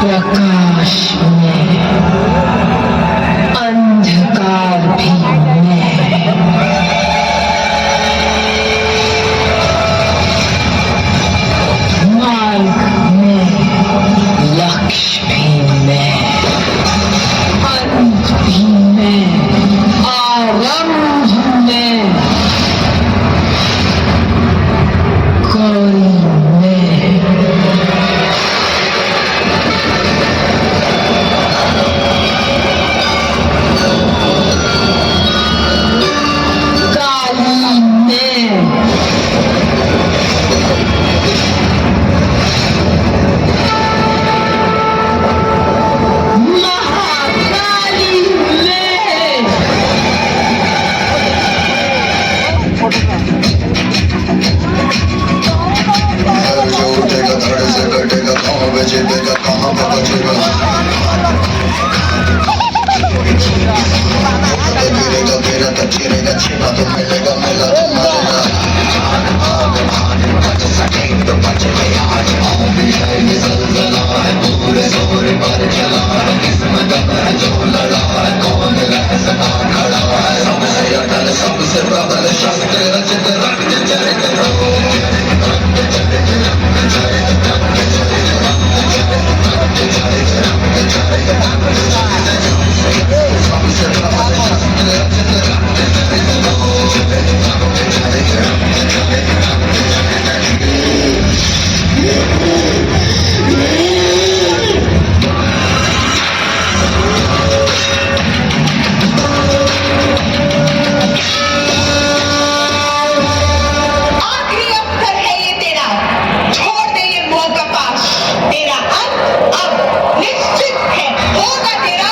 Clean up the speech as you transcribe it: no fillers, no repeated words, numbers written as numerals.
प्रकाश में, अंधकार भी मैं, मार्ग में लक्ष्य भी मैं, अंत भी मैं, आरंभ में, कोई मैं। काली मैं, महाकाली मैं, जो उठेगा धड़ से कटेगा, कहाँ पे जीतेगा कहाँ पे बचेगा, गिरेगा गिरा तो चिरेगा, छिपा तो मिलेगा, मिला तो मरेगा। तो बच गया आज भी है ये ज़लज़ला है, पूरे जोर पर चला है, किस्मत है जो लड़ा है, कौन रह सका खड़ा है, सबसे अटल सबसे प्रबल शस्त्र रचित रक्त चरित आखिरी अवसर है ये तेरा, छोड़ दे ये मोह का पाश, तेरा अंत अब निश्चित है, होगा तेरा